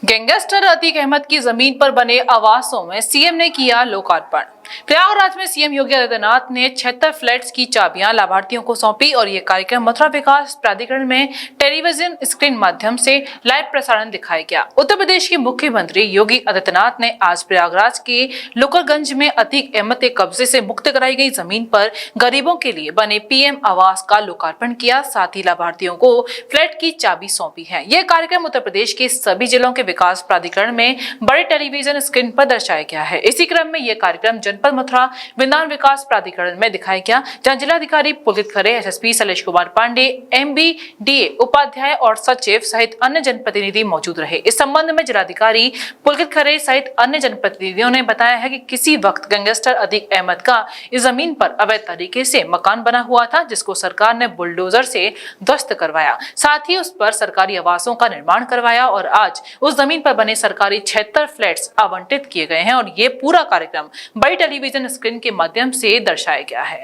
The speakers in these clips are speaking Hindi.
गैंगस्टर अतीक अहमद की जमीन पर बने आवासों में सीएम ने किया लोकार्पण। प्रयागराज में सीएम योगी आदित्यनाथ ने 76 फ्लैट्स की चाबियां लाभार्थियों को सौंपी और ये कार्यक्रम मथुरा विकास प्राधिकरण में टेलीविजन स्क्रीन माध्यम से लाइव प्रसारण दिखाया गया। उत्तर प्रदेश के मुख्यमंत्री योगी आदित्यनाथ ने आज प्रयागराज के लोकरगंज में अतीक अहमद के कब्जे से मुक्त कराई गई जमीन पर गरीबों के लिए बने पीएम आवास का लोकार्पण किया। साथ ही लाभार्थियों को फ्लैट की चाबी सौंपी है। यह कार्यक्रम उत्तर प्रदेश के सभी जिलों के विकास प्राधिकरण में बड़े टेलीविजन स्क्रीन पर दर्शाया गया है। इसी क्रम में यह कार्यक्रम जनपद मथुरा विधान विकास प्राधिकरण में दिखाया गया, जहां जिलाधिकारी पुलकित खरे, एसएसपी शैलेश कुमार पांडे, एमबीडीए उपाध्याय और सचिव सहित अन्य जनप्रतिनिधि मौजूद रहे। इस संबंध में जिलाधिकारी पुलकित खरे सहित अन्य जनप्रतिनिधियों ने बताया है कि किसी वक्त गैंगस्टर अतीक अहमद का इस जमीन पर अवैध तरीके से मकान बना हुआ था, जिसको सरकार ने बुलडोजर से ध्वस्त करवाया। साथ ही उस पर सरकारी आवासों का निर्माण करवाया और आज उस जमीन पर बने सरकारी 76 फ्लैट्स आवंटित किए गए हैं और ये पूरा कार्यक्रम बड़ी टेलीविजन स्क्रीन के माध्यम से दर्शाया गया है।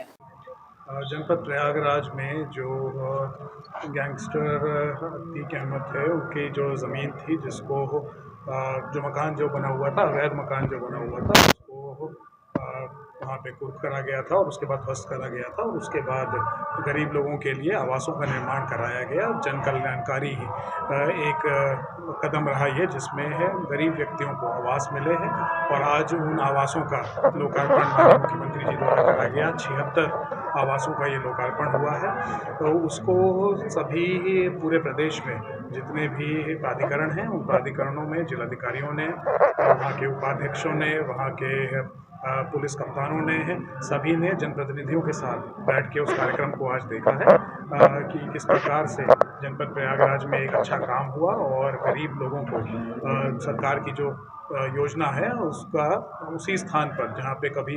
जनपद प्रयागराज में जो गैंगस्टर अतीक अहमद थे, उनकी जो ज़मीन थी, जिसको जो मकान जो बना हुआ था, अवैध मकान जो बना हुआ था, उसको वहाँ पे कुर्क करा गया था और उसके बाद ध्वस्त करा गया था और उसके बाद गरीब लोगों के लिए आवासों का निर्माण कराया गया। जन कल्याणकारी एक कदम रहा ये, जिसमें गरीब व्यक्तियों को आवास मिले हैं और आज उन आवासों का लोकार्पण माननीय मुख्यमंत्री जी द्वारा करा गया। 76 आवासों का ये लोकार्पण हुआ है। तो उसको सभी पूरे प्रदेश में जितने भी प्राधिकरण हैं, उन प्राधिकरणों में जिलाधिकारियों ने, वहाँ के उपाध्यक्षों ने, वहाँ के पुलिस कप्तानों ने, सभी ने जनप्रतिनिधियों के साथ बैठ के उस कार्यक्रम को आज देखा है कि किस प्रकार से जनपद प्रयागराज में एक अच्छा काम हुआ और गरीब लोगों को सरकार की जो योजना है उसका उसी स्थान पर, जहाँ पे कभी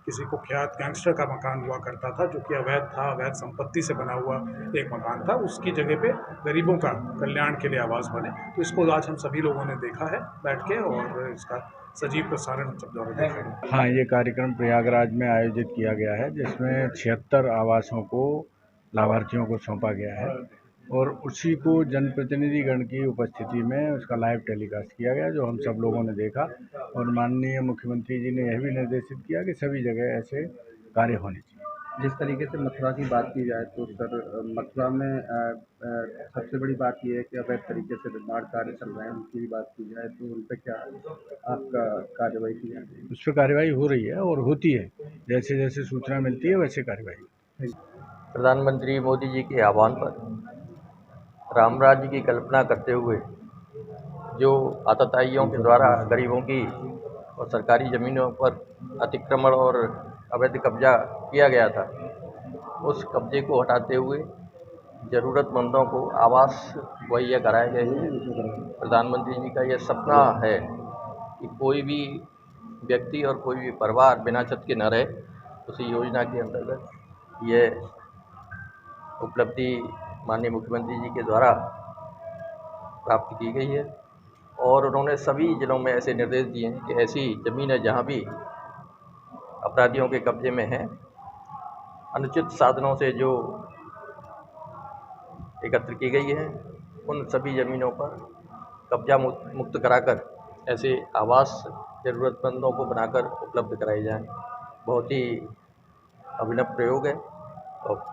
किसी कुख्यात गैंगस्टर का मकान हुआ करता था, जो कि अवैध था, अवैध संपत्ति से बना हुआ एक मकान था, उसकी जगह पे गरीबों का कल्याण के लिए आवास बने। तो इसको आज हम सभी लोगों ने देखा है बैठ के और इसका सजीव प्रसारण सब द्वारा देखा है। हाँ, ये कार्यक्रम प्रयागराज में आयोजित किया गया है, जिसमें 76 आवासों को लाभार्थियों को सौंपा गया है और उसी को जनप्रतिनिधिगण की उपस्थिति में उसका लाइव टेलीकास्ट किया गया, जो हम सब लोगों ने देखा। और माननीय मुख्यमंत्री जी ने यह भी निर्देशित किया कि सभी जगह ऐसे कार्य होने चाहिए। जिस तरीके से मथुरा की बात की जाए तो सर, मथुरा में सबसे बड़ी बात यह है कि अवैध तरीके से निर्माण कार्य चल रहे हैं। उनकी भी बात की जाए तो उन पर क्या आपका कार्रवाई की जाती है? उस पर कार्रवाई हो रही है और होती है, जैसे जैसे सूचना मिलती है वैसे कार्रवाई। प्रधानमंत्री मोदी जी के आह्वान पर राम राज्य की कल्पना करते हुए जो आतताइयों के द्वारा गरीबों की और सरकारी ज़मीनों पर अतिक्रमण और अवैध कब्जा किया गया था, उस कब्जे को हटाते हुए ज़रूरतमंदों को आवास मुहैया कराए गए हैं। प्रधानमंत्री जी का यह सपना है कि कोई भी व्यक्ति और कोई भी परिवार बिना छत के न रहे। उसी योजना के अंतर्गत यह उपलब्धि माननीय मुख्यमंत्री जी के द्वारा प्राप्त की गई है और उन्होंने सभी जिलों में ऐसे निर्देश दिए हैं कि ऐसी ज़मीनें जहां भी अपराधियों के कब्जे में हैं, अनुचित साधनों से जो एकत्र की गई है, उन सभी ज़मीनों पर कब्जा मुक्त कराकर ऐसे आवास ज़रूरतमंदों को बनाकर उपलब्ध कराए जाएं। बहुत ही अभिनव प्रयोग है और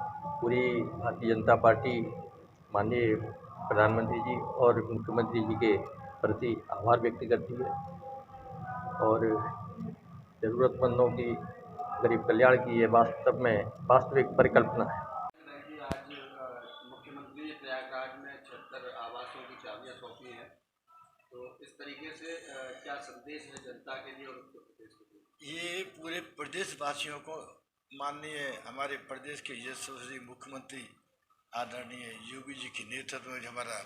पूरी भारतीय जनता पार्टी माननीय प्रधानमंत्री जी और मुख्यमंत्री जी के प्रति आभार व्यक्त करती है और ज़रूरतमंदों की गरीब कल्याण की ये वास्तव में वास्तविक परिकल्पना है। आज मुख्यमंत्री प्रयागराज में 76 आवासों की चाबियां सौंपी हैं, तो इस तरीके से क्या संदेश है जनता के लिए और उत्तर प्रदेश के लिए? ये पूरे प्रदेश वासियों को माननीय हमारे प्रदेश के यशस्वी मुख्यमंत्री आदरणीय योगी जी के नेतृत्व में हमारा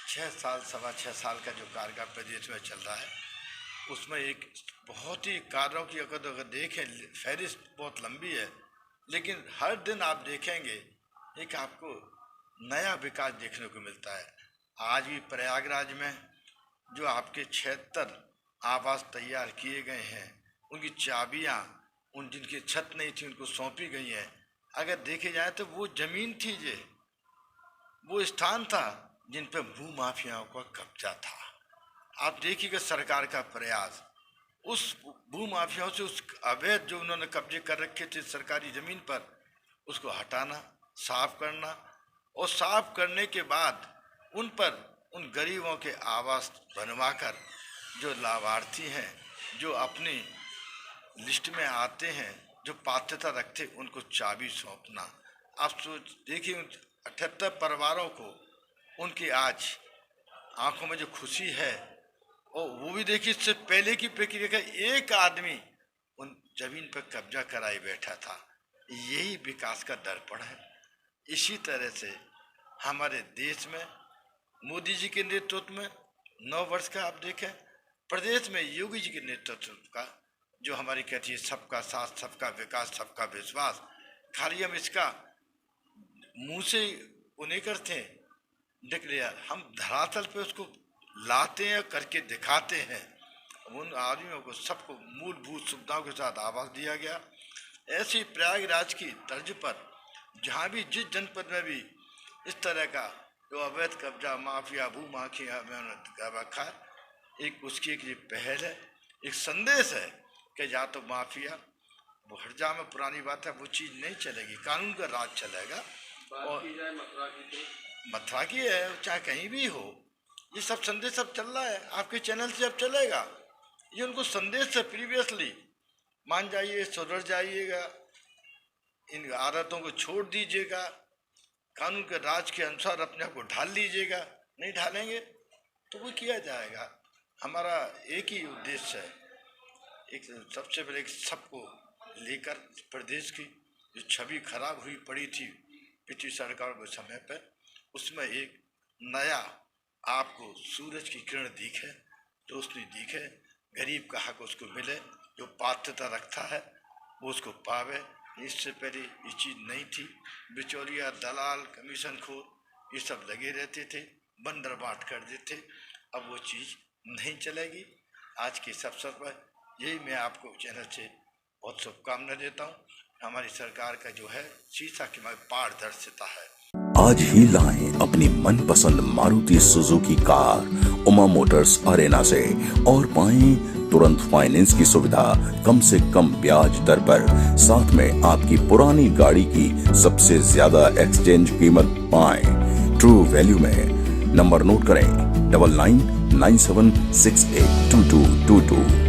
6.25 साल का जो कार्यकाल प्रदेश में चल रहा है, उसमें एक बहुत ही कार्यों की अगर देखें, फहरिस्त बहुत लंबी है, लेकिन हर दिन आप देखेंगे एक आपको नया विकास देखने को मिलता है। आज भी प्रयागराज में जो आपके 76 आवास तैयार किए गए हैं, उनकी चाबियां उन जिनकी छत नहीं थी उनको सौंपी गई हैं। अगर देखे जाए तो वो ज़मीन थी, वो स्थान था जिन पर भू माफियाओं का कब्जा था। आप देखिएगा सरकार का प्रयास उस भूमाफियाओं से उस अवैध जो उन्होंने कब्जे कर रखे थे सरकारी ज़मीन पर उसको हटाना, साफ करना, और साफ करने के बाद उन पर उन गरीबों के आवास बनवाकर जो लाभार्थी हैं, जो अपनी लिस्ट में आते हैं, जो पात्रता रखते, उनको चाबी सौंपना। आप सोच देखिए 78 परिवारों को उनकी आज आंखों में जो खुशी है, और वो भी देखिए इससे पहले की प्रक्रिया का एक आदमी उन जमीन पर कब्जा कराए बैठा था। यही विकास का दर्पण है। इसी तरह से हमारे देश में मोदी जी के नेतृत्व में 9 वर्ष का आप देखें, प्रदेश में योगी जी के नेतृत्व का जो हमारी कहती है सबका साथ, सबका विकास, सबका विश्वास, खाली हम इसका मुंह से उन्हें करते हैं डिक्लेयर, हम धरातल पे उसको लाते हैं, करके दिखाते हैं। उन आदमियों को सबको मूलभूत सुविधाओं के साथ आवास दिया गया। ऐसी प्रयागराज की तर्ज पर जहाँ भी जिस जनपद में भी इस तरह का जो अवैध कब्जा, माफिया, भूमाफिया में रखा है, एक उसकी एक ये पहल है, एक संदेश है कि या तो माफिया वो हट जा, में पुरानी बात है, वो चीज़ नहीं चलेगी, कानून का राज चलेगा। और मथुरा की है चाहे कहीं भी हो, ये सब संदेश अब चल रहा है, आपके चैनल से अब चलेगा। ये उनको संदेश है प्रीवियसली, मान जाइए, सुधर जाइएगा, इन आदतों को छोड़ दीजिएगा, कानून के राज के अनुसार अपने आप को ढाल लीजिएगा। नहीं ढालेंगे तो वो किया जाएगा। हमारा एक ही उद्देश्य है, एक सबसे पहले सबको लेकर प्रदेश की जो छवि खराब हुई पड़ी थी पिछली सरकार के समय पर, उसमें एक नया आपको सूरज की किरण दिखे, रोशनी दिखे, गरीब का हक उसको मिले, जो पात्रता रखता है वो उसको पावे। इससे पहले ये चीज़ नहीं थी, बिचौलिया, दलाल, कमीशन खोर ये सब लगे रहते थे, बंदर बांट कर देते। अब वो चीज़ नहीं चलेगी। आज के इस अवसर पर यही मैं आपको चैनल से बहुत शुभकामना देता हूँ। हमारी सरकार का जो है शीशा की पारदर्शिता है। आज ही लाएं अपनी मनपसंद Maruti Suzuki car Uma Motors Arena से और पाएं तुरंत फाइनेंस की सुविधा कम से कम ब्याज दर पर। साथ में आपकी पुरानी गाड़ी की सबसे ज्यादा एक्सचेंज कीमत पाएं ट्रू वैल्यू में। नंबर नोट करें 9997682222।